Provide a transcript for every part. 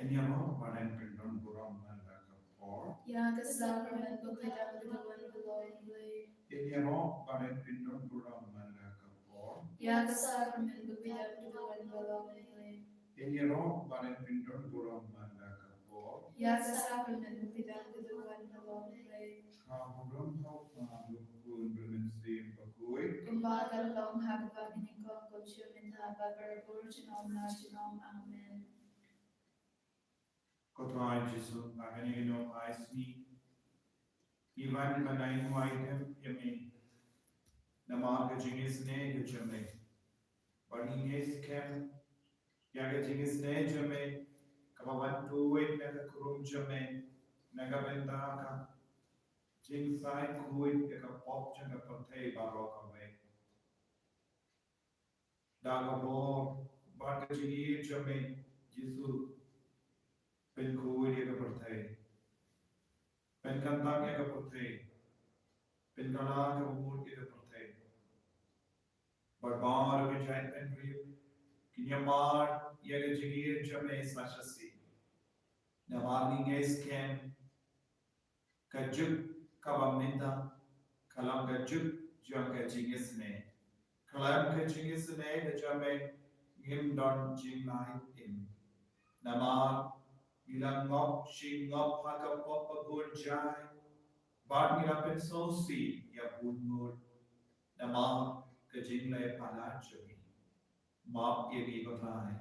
Enyamo panen pindon buram malakapor. Ya kasalanan pagkadang gadawan buloy. Enyamo panen pindon buram malakapor. Ya kasalanan pagkadang gadawan buloy. Enyamo panen pindon buram malakapor. Ya kasalanan pagkadang gadawan buloy. Kamulam hau malukun bermensim bakui. Kumbagal long hagba binikong konsumin haba berbur jinom na jinom. Amen. Kotwai Jesu agani no aisni. Ivan manai muaitem yami. Nama jingisynei jame. Barninges kem yaga jingisynei jame. Kamawan tuwit naga kurum jame. Naga bentaka. Jingsai kuit yaga pop jaga pate barokame. Daga bo barga jingi jame. Jesu ben kuit yaga pate. Ben kantak yaga pate. Ben kana yaga umur yaga pate. Barbar vijay penriu. Kinyamar yaga jingir jame sachasi. Namaninges ken kajuk kabaminta kalam kajuk janga jingisne. Kalam ka jingisne the jame ngim don jinglai im. Namar ilang ngop shing ngop haka popa gun jai. Bart ngirapin sosi ya bunmur. Namar ka jinglai palachami. Mop yagi batrai.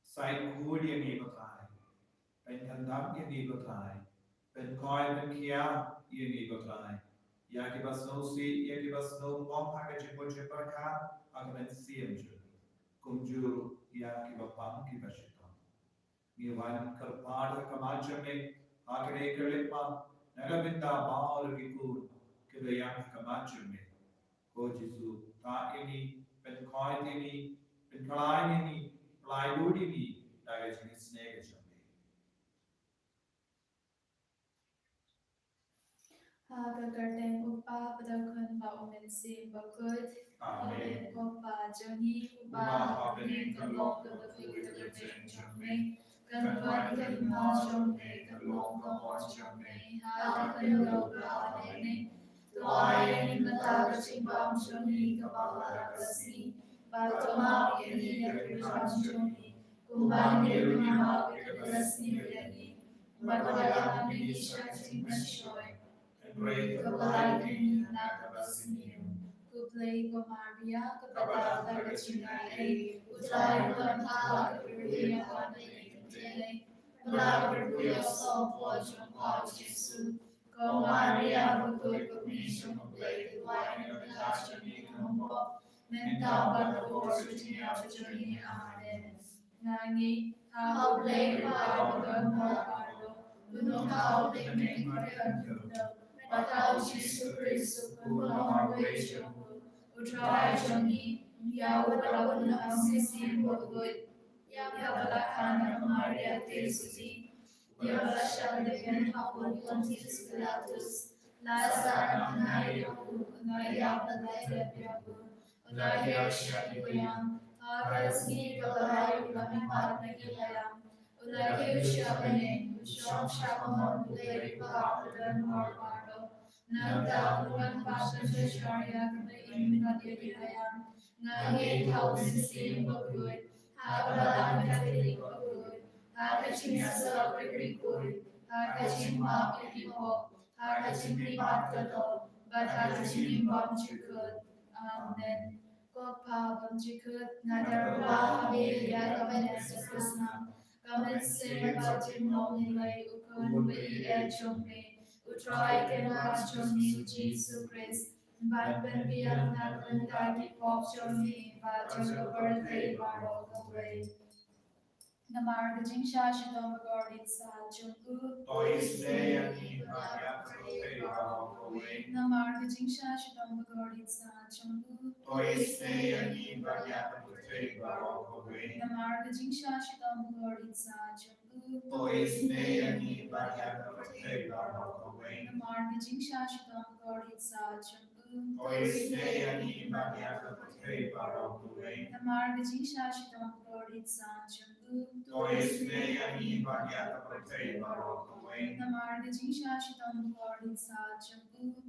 Sai kud yagi batrai. Pen kandam yagi batrai. Ben koi ben kia yagi batrai. Yagi basnosi yagi basno mom haka jipo jipaka aga ben siemju. Kumju yagi bapam ki bashita. Ngiwan karpada kamajame agre kalipa nagabinda baal vikur kidayang kamajame. Ko Jesu ta ini ben koi ini ben kalai ini kalai ludi ini daga jingisynei jame. Gagardeng upa padagkan pa umensi bakut. Amen. Upa joni upa hapin kalong gagawin gagardeng jome. Kanwan kalma jome kalong kalong jome. Halakan loga adene. Tuayan mataga simbang joni kabala kasi. Batoma yani yakirjan joni. Kumban nirunama kikalasni yani. Bagaya mini shaching mashoy. Great Kabalagini Nakabasinium, Kuplay Gomaria, Kabala Tagachinai, Utai Kanta, Kuria Kante, Malabuya Salt Watch on Paul Jesu, Gomaria, Bukui Commission of Blake, Wine of the Tachani, Kambo, Menta, Bakor, Virginia, Virginia, Amen. Nangi, how Blake, Bible, Mardo, Unokao, Blake, Maria, Bakal Jesu Kristu pulang wajah, utrai joni, ya walaupun hamsi bogut, ya balakan Maria Tesuti, ya balasal dengan hapun Pontius Pilatus, Lazar anayaku, anaya balai yaku, anaya syaibayam, agasni kalai lamipat nagilayam, anaya syabane, usyam syamon bulay dan hormat. Nagdaluan passion sa Sharia kabayin nadiyayam, ngayay tawin sin bagud, hakabalang katilig bagud, hakachingasa pagrikud, hakachingma pipipo, hakachingripat kato, bat hakachingibam chikud. Amen. Kopa bam chikud, nadarwa habe yagaban sa krasna, kamen se bajim nilay ukun bai echombe, utrai kenwachoni Jesu Christ, bat benbiang naglentagi popchoni, bat jagabartay barokaway. Namar gajing siya siyang magordit sa Chungu. Toisneya ni Maria Kate Barokaway. Namar gajing siya siyang magordit sa Chungu. Toisneya ni Maria Kate Barokaway. Namar gajing siya siyang magordit sa Chungu. Toisneya ni Maria Kate Barokaway. Namar gajing siya siyang magordit sa Chungu. Toisnei Badiaka Pate Barokue. Namarga Jingsashidam Glory Sanjam. Toisnei Badiaka Pate Barokue. Namarga Jingsashidam Glory Sanjam.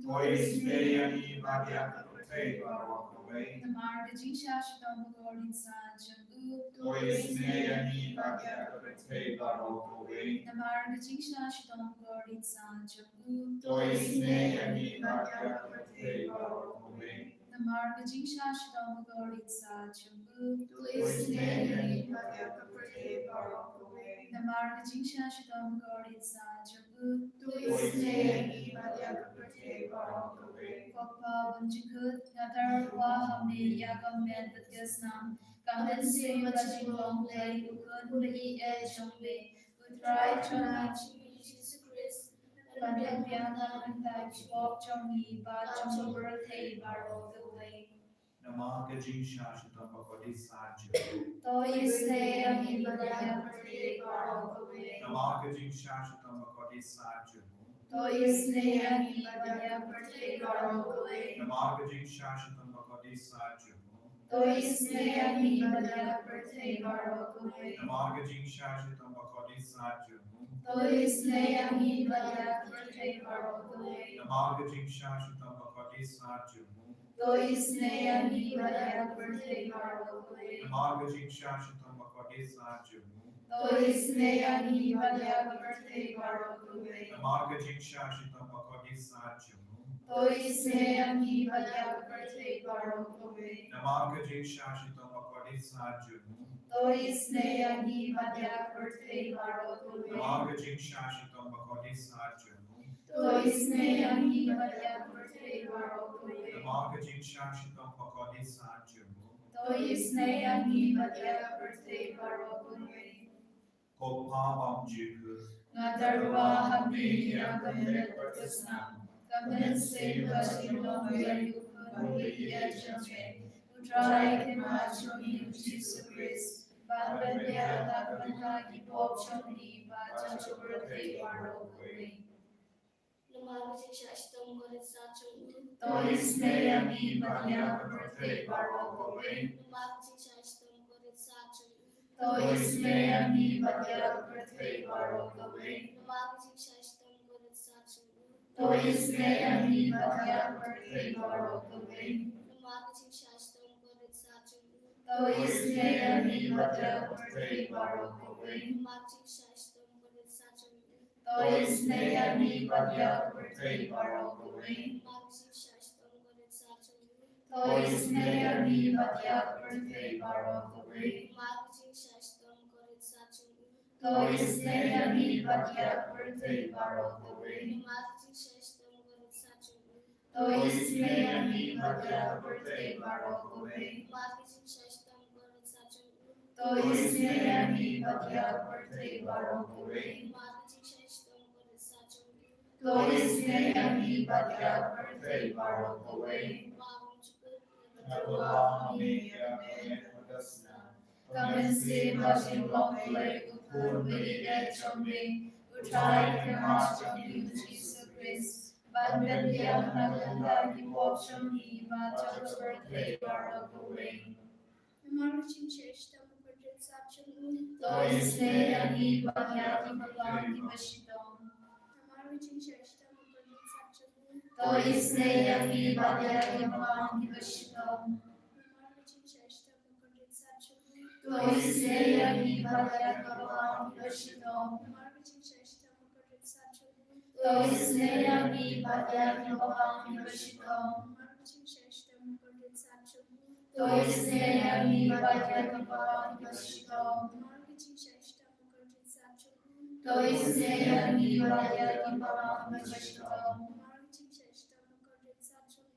Toisnei Badiaka Pate Barokue. Namarga Jingsashidam Glory Sanjam. Toisnei Badiaka Pate Barokue. Namarga Jingsashidam Glory Sanjam. Toisnei Badiaka Pate Barokue. Namarga Jingsashidam Glory Sanjam. Toisnei Badiaka Pate Barokue. Namarga Jingsashidam Glory Sanjam. Toisnei Badiaka Pate Barokue. Papa Bunjikut Natar Wahame Yagam Bedgasnam Kandense Majinglong Ukun Ejambe Utrai Chanachi Jesus Christ Pandem Biana and Bok Jomi Bacham Birthday Baro the way. Namaka Jingsashidam Bakodi Sanjam. To is the Ami Badaya Birthday Baro the way. Namaka Jingsashidam Bakodi Sanjam. To is the Ami Badaya Birthday Baro the way. Namaka Jingsashidam Bakodi Sanjam. To is the Ami Badaya Birthday Baro the way. Namaka Jingsashidam Bakodi Sanjam. To is the Ami Badaya Birthday Baro the way. Namaka Jingsashidam Bakodi Sanjam. To is the Ami Badaya Birthday Baro the way. Namaka Jingsashidam Bakodi Sanjam. To is the Ami Badaya Birthday Baro the way. Namaka Jingsashidam Bakodi Sanjam. To is the Ami Badaya Birthday Baro the way. Namaka Jingsashidam Bakodi Sanjam. To is the Ami Badaya Birthday Baro the way. Namaka Jingsashidam Bakodi Sanjam. To is the Ami Badaya Birthday Baro the way. Namaka Jingsashidam Bakodi Sanjam. To is the Ami Badaya Birthday Baro the way. Kopa Bamjiku. Nadarwa Hami Yagam Bedgasnam Kandense Majinglong Ukun Ejambe Utrai Chanachi Jesus Christ Pandem Biana and Bok Jomi Bacham Birthday Baro the way. Namarga Jingsashidam Glory Sanjam. To is the Ami Badaya Birthday Baro the way. Namarga Jingsashidam Glory Sanjam. To is the Ami Badaya Birthday Baro the way. Namarga Jingsashidam Glory Sanjam. To is the Ami Badaya Birthday Baro the way. Namarga Jingsashidam Glory Sanjam. To is the Ami Badaya Birthday Baro the way. Namarga Jingsashidam Glory Sanjam. To is the Ami Badaya Birthday Baro the way. Namarga Jingsashidam Glory Sanjam. To is the Ami Badaya Birthday Baro the way. Namarga Jingsashidam Glory Sanjam. To is the Ami Badaya Birthday Baro the way. Namarga Jingsashidam Glory Sanjam. To is the Ami Badaya Birthday Baro the way. Namarga Jingsashidam Glory Sanjam. To is the Ami Badaya Birthday Baro the way. Namarga Jingsashidam Glory Sanjam. To is the Ami Badaya Birthday Baro the way. Hami Bedgasnam. Kandense Majinglong Ukun Ejambe Utrai Chanachi Jesus Christ Pandem Biana and Bok Jomi Bacham Birthday Baro the way. Namarga Jingsashidam Glory Sanjam. To is the Ami Badaya Bashidam. Namarga Jingsashidam Glory Sanjam. To is the Ami Badaya Bashidam. Namarga Jingsashidam Glory Sanjam. To is the Ami Badaya Bashidam. Namarga Jingsashidam Glory Sanjam. To is the Ami Badaya Bashidam. Namarga Jingsashidam Glory Sanjam. To is the Ami Badaya Bashidam. Namarga Jingsashidam Glory Sanjam. To is the Ami Badaya Bashidam. Namarga Jingsashidam Glory Sanjam.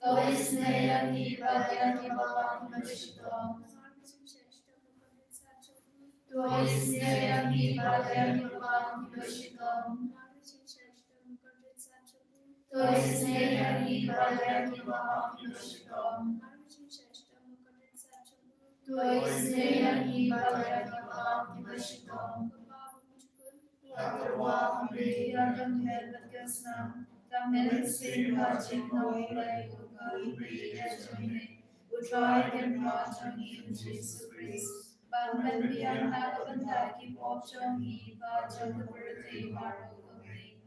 To is the Ami Badaya Bashidam. Namarga Jingsashidam Glory Sanjam. To is the Ami Badaya Bashidam. Namarga Jingsashidam Glory Sanjam. To is the Ami Badaya Bashidam. Namarga Jingsashidam Glory Sanjam. To is the Ami Badaya Bashidam. Hami Yagam Bedgasnam Gamen Singa Jingisynei-blei Ugui Ejmine Utrai Genra Jongi Jesus Christ Batman Bian Nagabandaki Pop Jongi Ba Jagabrati Barogablei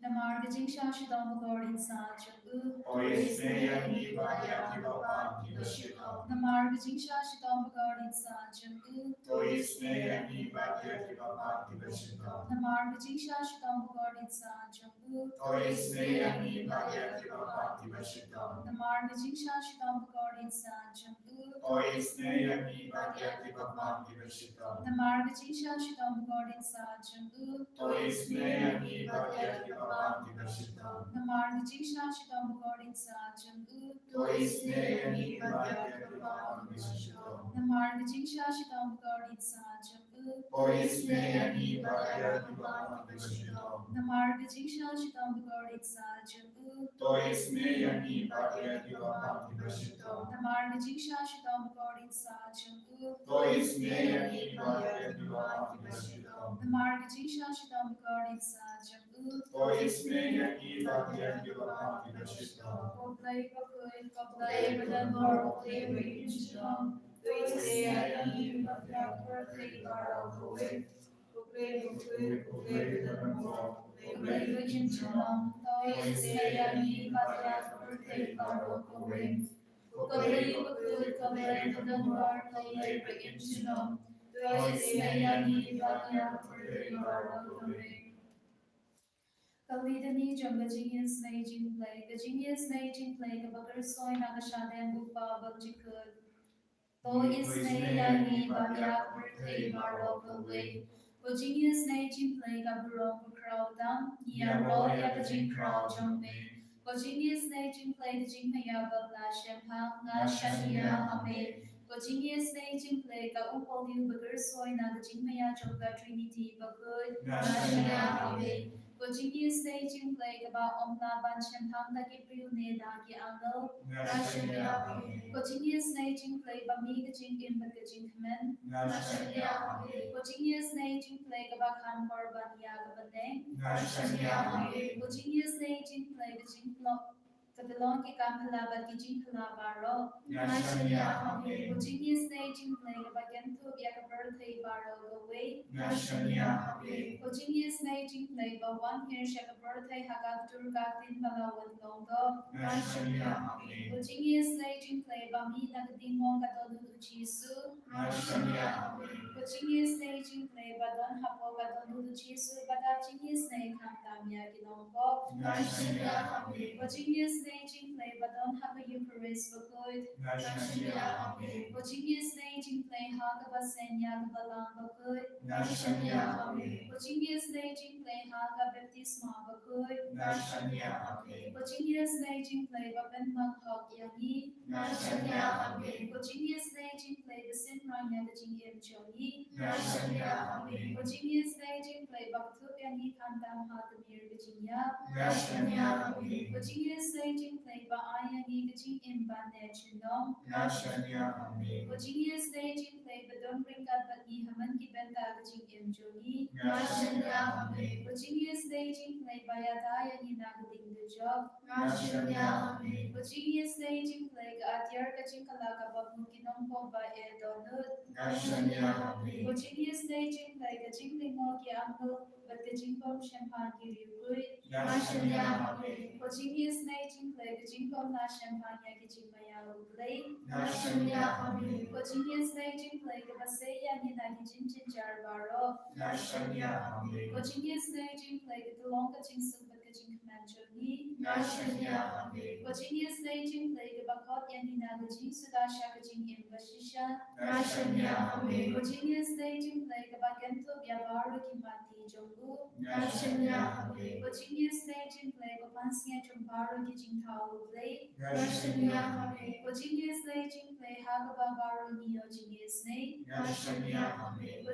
Namar Jingsha Shidam Lord in Sa Jungu Oisnei Bhagya Baba Vashito. Namar Jingsha Shidam Lord in Sa Jungu Oisnei Bhagya Baba Vashito. Namar Jingsha Shidam Lord in Sa Jungu Oisnei Bhagya Baba Vashito. Namar Jingsha Shidam Lord in Sa Jungu Oisnei Bhagya Baba Vashito. Namar Jingsha Shidam Lord in Sa Jungu Oisnei Bhagya Baba Vashito. Namar Jingsha Shidam Lord in Sa Jungu Oisnei Bhagya Baba Vashito. Namar Jingsha Shidam Lord in Sa Jungu Oisnei Bhagya Baba Vashito. Namar Jingsha Shidam Lord in Sa Jungu Oisnei Bhagya Baba Vashito. Namar Jingsha Shidam Lord in Sa Jungu Oisnei Bhagya Baba Vashito. Namar Jingsha Shidam Lord in Sa Jungu Oisnei Bhagya Baba Vashito. Koblai Bakui Koblai Badanor Koblai Rinjinam Oisnei Bhagya Birthday Baro Kowe Koblai Rinjinam Oisnei Bhagya Birthday Baro Kowe Koblai Bakui Koblai Badanor Koblai Rinjinam Oisnei Bhagya Birthday Baro Kowe Kalidani Jingisynei-blei Jingisynei-blei Kabakar Soy Nagashadan Bupa Bagjikud To Isnei Bagyak Birthday Baro Kalway Jingisynei-blei Kaburong Bukraudan Yaro Yakajin Krau Jongme Jingisynei-blei Jinghaya Babla Shempa Nga Shania Ame Jingisynei-blei Ka Upaliu Bakar Soy Nagajinmaya Jogga Trinity Bakud Nga Shania Ame Jingisynei-blei Kaba Omna Ban Shempang Dagi Priune Dagi Angle Ngashania Jingisynei-blei Bami Gajing Im Bagajing Kamen Ngashania Jingisynei-blei Kaba Kanpor Ban Yagabane Ngashania Jingisynei-blei Gajing Plok Kabilong Ki Kampala Bagijing Kalabaro Ngashania Jingisynei-blei Kaba Gentu Yakaberthei Baro Gaway Ngashania Jingisynei-blei Bawan Hir Shakaberthei Hagag Durga Tin Balawan Longdo Ngashania Jingisynei-blei Bami Nagadingong Katodu Jisu Ngashania Jingisynei-blei Badon Hapo Katodu Jisu Bada Jingisynei Kamtamya Ginongko Ngashania Jingisynei-blei Badon Haba Eucharist Bakud Ngashania Jingisynei-blei Hagaba Senya Gabalang Bakud Ngashania Jingisynei-blei Haga Baptisma Bakud Ngashania Jingisynei-blei Baben Maghok Yangi Ngashania Jingisynei-blei Basin Ranya Gajing Im Choni Ngashania Jingisynei-blei Baktup Yani Kantam Hagamir Gajinya Ngashania Jingisynei-blei Baayangi Gajing Im Bane Chundong Ngashania Jingisynei-blei Badon Ringkat Batni Haman Ki Benta Gajing Im Joni Ngashania Jingisynei-blei Bayata Yani Nagading Dujok Ngashania Jingisynei-blei Atyar Gajing Kalaka Bamun Kinongko Ba E Donut Ngashania Jingisynei-blei Gajing Lingo Ki Angel Bat Gajing Bom Shempan Ki Ryukui Ngashania Jingisynei-blei Gajing Bom Na Shempan Ya Gajing Maya Ublei Ngashania Jingisynei-blei Gabasei Yani Na Gajing Jinjar Baro Ngashania Jingisynei-blei Gadulong Gajing Sumbat Gajing Kamanchoni Ngashania Jingisynei-blei Gabakot Yani Na Gajing Sudasha Gajing Imbashisha Ngashania Jingisynei-blei Gabagento Biabaru Kimati Jongu Ngashania Jingisynei-blei Gapansia Jombaru Gajing Tau Blei Ngashania Jingisynei-blei Hagaba Baru Neo Jingisynei Ngashania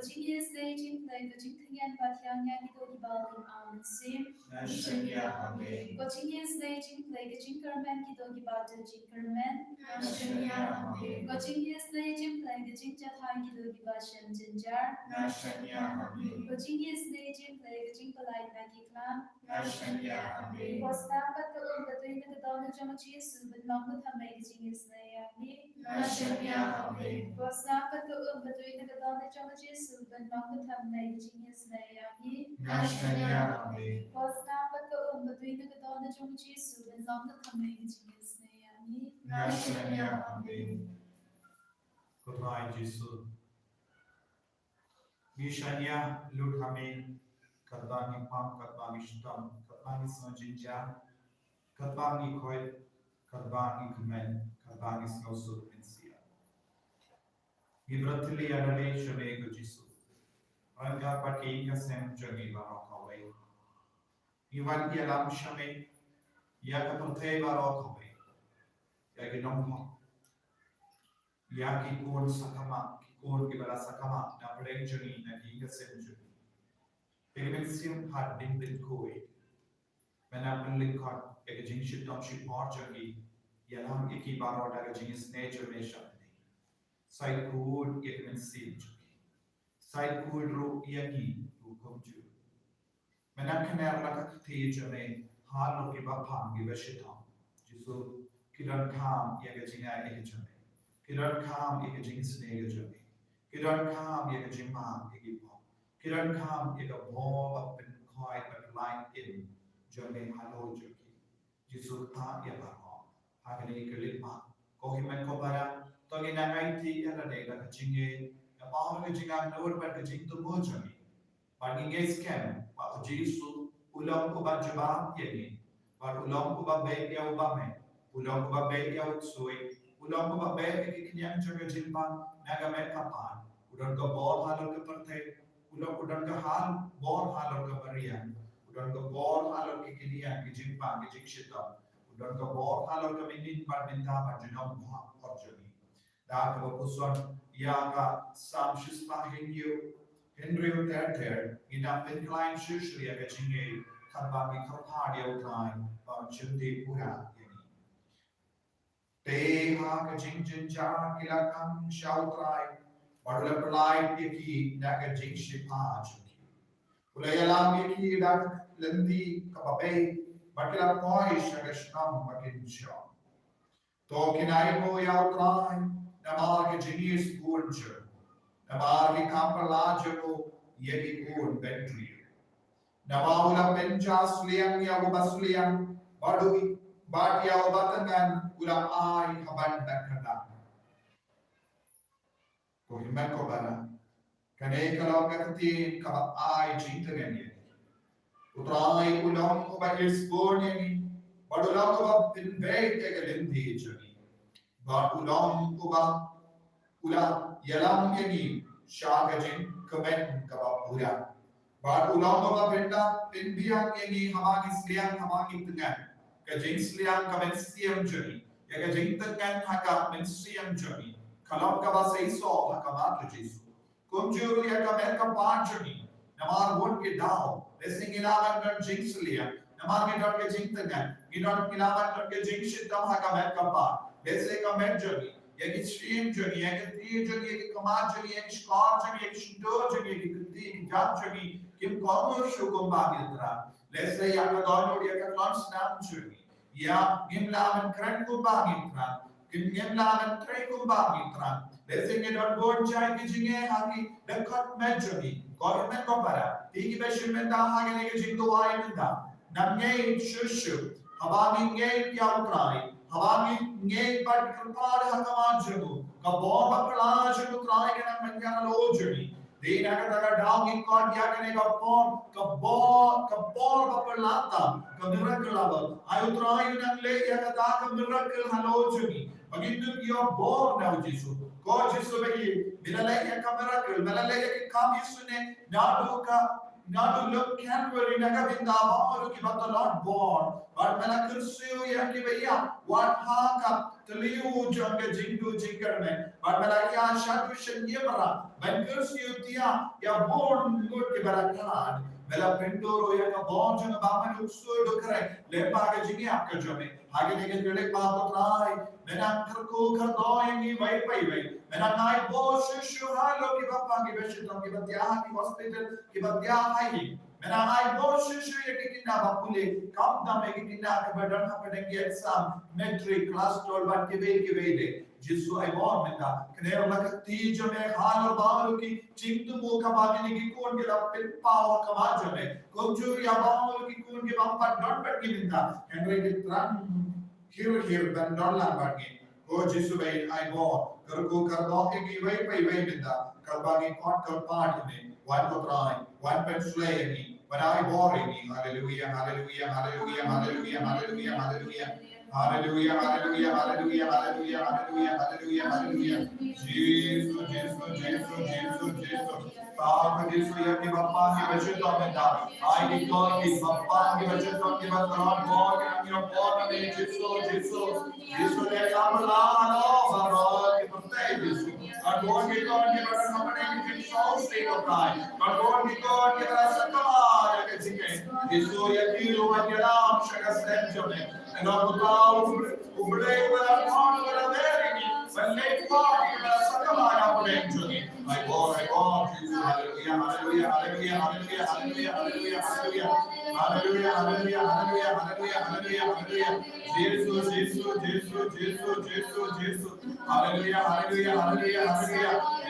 Jingisynei-blei play the Jinkian Batianya Nido Balin Almasi. Nashanya Amen. Jingisynei-blei the Jinkerman Nido Bata Jinkerman. Nashanya Amen. Jingisynei-blei the Jinjatai Nido Bashan Jinjar. Nashanya Amen. Jingisynei-blei the Jinkalai Naki Clan. Nashanya Amen. Was that but the between the Donna Jamachi, but not the Tamay Jingisynei. Nashanya Amen. Was not but the between the Donna Jamachi, but not the Tamay Jingisynei. Nashanya Amen. Was not but the between the Donna Jamachi, but not the Tamay Jingisynei. Nashanya Amen. Goodbye, Jesus. Mishanya Luthamin, Kadbani Pam, Kadbani Shtam, Kadbani Sonjinja, Kadbani Koit, Kadbani Kmen, Kadbani Snowsuit Pinsia. Gibratili Adale Shamego Jisu. Ranga Pati Yasem Jagi Barokaway. Ivan Yalam Shame, Yakapate Barokaway. Yaginomho. Yaki Kun Sakama, Kun Gibala Sakama, Nabrek Jani, Nagiga Senjuni. Pigmensium had been with Koi. When Apple Linkot, a Jinship Tomship Portugi, Yalam Iki Barot, a Jingis nature nation. Side Kud Pigmensium. Side Kud Ru Yagi, who come to. When I can have like a stage of a hard of Gibapam, give a shit on. Jisu, Kidan Kam, Yagajina Egajame. Kidan Kam, Jingisynei-blei. Kidan Kam, Yagajima, Egipo. Kidan Kam, Yagabo, up and quiet, but light in German Halo Joki. Jisu Ta Yabaho, Hagani Kalima, Kohiman Kobara, Togina Haiti, and a day like a Jingi, a power of Jinga, no, but the Jing to Mojami. But in a scam, but Jisu, Ulam Uba Jaba, Yeni, but Ulam Uba Bay Yaubame, Ulam Uba Bay Yautsui. Ulang ko ba kikinyang jaga jimpa nagamet kapan udan ka bor halor ka parte udan ka hal bor halor ka barian udan ka bor halor kikinyang jimpa jikshita udan ka bor halor ka minin parminta pajunom bha orjani da ka puson ya ka sam shispa hinyu Henry Terter ina incline shushri ka jinge khabami khapha dia utline ba chimti pura Te ha ka jing jar kilakam shautrai badula pralai yaki naga jing shipa chuki ulayalam yaki dak lendi kapape bakila poi shagashnam bakin sham to kinai mo yautrai namar ka jingis punja namar ki kampalajo yaki kun bentri namawula penjas liang ya basliang badu But ya batangan ulang ai haban dakada. Ko himmat ko bara. Kane kalau kakati ka ai cinta gani. Utrai ulang ko ba isborn yani. But ulang ko ba pinbay ke galendi jani. But ulang ko ba ulang yalang yani shagajin kamen ka ba pura. But ulang ko ba pinda pinbiang yani hamagi sliang hamagi tengan. Ka jingsliang ka mensiam jani ya ka jingtangan haka mensiam jani kalam ka ba seiso haka mat jisu kumjuru ya ka men ka pan jani namar won ke dao lesing ilawan kan jingsliang namar ke dot ke jingtangan gidot ilawan kan ke jingshitam haka men ka pan lese ka men jani ya ki stream jani ya ka tri jani ya ki kamat jani ya ki skar jani ya ki shindo jani ya ki kundi ki jat jani kim komo shukum bagitra Let's ya ka download ya ka launch nam jani ya gimlaman kran ko bagitra gimlaman tray ko bagitra let's say get board chai ki jinge haki dakhat majoni government ko para tigi beshin menda hage ne jing to ai menda namnge shushu habami nge yautrai habami nge part krpar hakaman jago ka bomba pla jago trai ke nam manja lo joni Dina ka taga down in God ya kane ka por bapalata ka miracle lava ayo try nang le ya ka ta ka miracle halojuni bagindu yo bor na Jesu God Jesu bagi bilale ya ka miracle bilale ya ki kam Jesu ne nadu ka Not to look Calvary, Nagabinda, Baru, but the Lord born. But Melakursu, Yakivaya, what Haka, Taliu, Junga, Jingu, Jinkerme, but Melaya, Shadushan Yamara, Bankursu, Tia, ya born good Kibarakan, Mela Pendoro, Yaka, born to the Baman, Uksu, correct, Lepaga Jingiaka Jame, Hagagan, Papai, Menankarku, Kardoy, Vai, Menanai, Bosch, Shuhalo, Kibapa, Kibashiton, Kibatia, hospital, Kibatia, High. Menanai, Bosch, Shuyakina, Bapule, come down, making it up, but don't happen and get some metric class told, but give जिसको ऐबॉन में था कनेर लग तीज में हाल और बाल की चिंतु मुख बागने की कौन के लपेट पाव कमाज में कुंजूरी अबाल की कौन के बंपर डॉट बैठ की मिलता हेनरी के त्रन हिर बन डॉलर बागी वो जिसको ऐबॉन कर को कर दो की वही मिलता कलबागी कौन कर पार्ट में वन को ट्राई वन पेन स्लेगी when I boring hallelujah hallelujah hallelujah hallelujah hallelujah hallelujah hallelujah hallelujah hallelujah hallelujah hallelujah hallelujah hallelujah Jesus Jesus Jesus Jesus Jesus Father Jesus ya ke bappa ki wajah to benda I declare ki bappa ki wajah to ke bappa Lord God in your born name Jesus Jesus Jesus ne kamala no Lord ki bappa Jesus God God ke bappa hamare ki so state of God God ke bappa Isso e aquilo vai gerar shagasrenjone. And on the cloud, ubrei para corno para verigi, when late party para sakamana potentially. My God, Jesus, hallelujah, hallelujah, hallelujah, hallelujah, hallelujah, hallelujah, hallelujah, hallelujah, hallelujah, hallelujah, hallelujah, hallelujah. Jesus, Jesus, Jesus, Jesus, Jesus, Jesus. Hallelujah, hallelujah, hallelujah, hallelujah.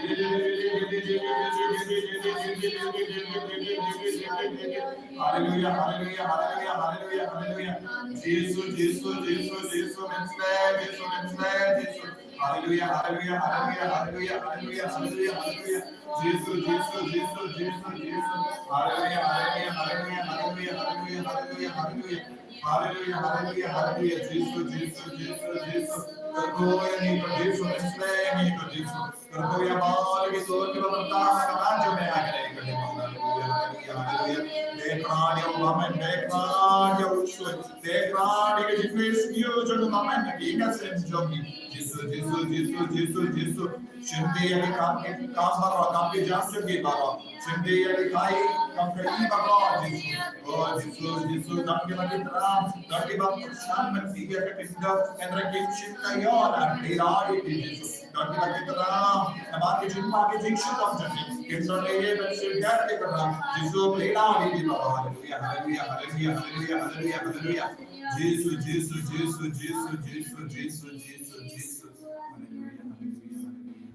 Hallelujah, hallelujah, hallelujah, hallelujah, hallelujah. Jesus, Jesus, Jesus, Jesus, mensled, Jesus, mensled, Jesus. Hallelujah, hallelujah, hallelujah, hallelujah, hallelujah, hallelujah, hallelujah. Jesus, Jesus, Jesus, Jesus, Jesus. Hallelujah, hallelujah, hallelujah, hallelujah, hallelujah, hallelujah, hallelujah. Hallelujah, hallelujah, hallelujah. Jesus, Jesus, Jesus, Jesus. Tergoya ni to Jesus, mensled ni to Jesus. Tergoya mal ki to ki babarta kamajo me agre ko ni hallelujah, hallelujah, hallelujah. Dekran ya Muhammad, dekran ya Ushul, dekran ya Jesus you jo Muhammad ki ka sem jogi. Jesus, Jesus, Jesus, Jesus, Jesus. Shinde ya kam ki kam baro kam ki jam jogi baro. Shinde ya kai kam kai baro Jesus. Oh Jesus, Jesus, nam ke mati tram, nam ke bam shan man ki ya ka kinda and ra kim shin ka yo na diradi Jesus. Nam ke mati tram, nam ke jin ma ke jin shin kam jogi. Kinda ne ye ben shin ya ke tram. Jesus diradi baro. Hallelujah, hallelujah, hallelujah, hallelujah, hallelujah, hallelujah. Jesus, Jesus, Jesus, Jesus, Jesus, Jesus, Jesus, Jesus. Hallelujah, hallelujah, hallelujah.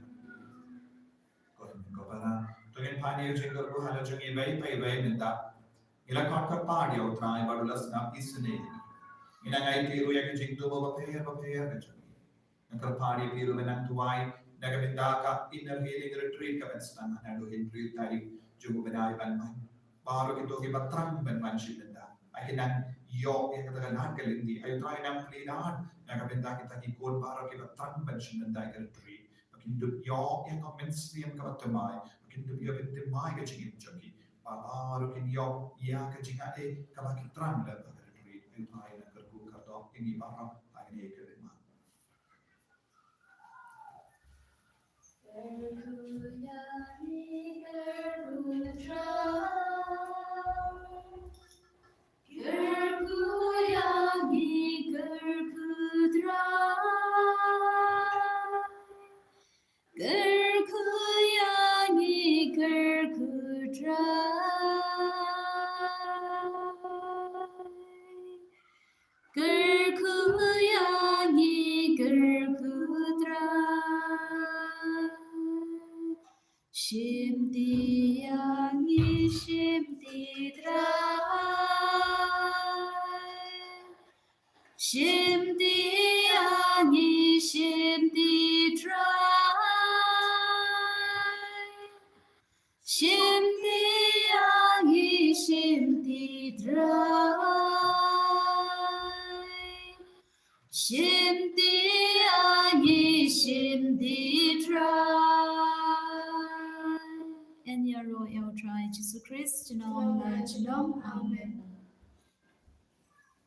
Kopala, tungin pani jingle ko hala jungi bay minta. Ila kon party o try badulas na isne. Ina ngai tiru ya jingdo ba pair ka jungi. Nang party tiru menang tuai nagaminda ka inner healing retreat ka benstang na do retreat tari jungo benai ban. Baru itu kita terang ben manshipenda. Akhirnya yo yang kata nak kelindi. Ayo try nam kelinan. Yang benda kita ikut baru kita terang ben shipenda ke retreat. Makin dup yo yang komen stream ke temai. Makin dup yo ben temai ke cingin jogi. Baru kin yo ya ke cinga kalau kita terang le ke retreat. Ayo try nak kerku kerdo ini baru akhirnya ke lima. And your royal try. Yesus Kristus, Shalom, Shalom, Amen.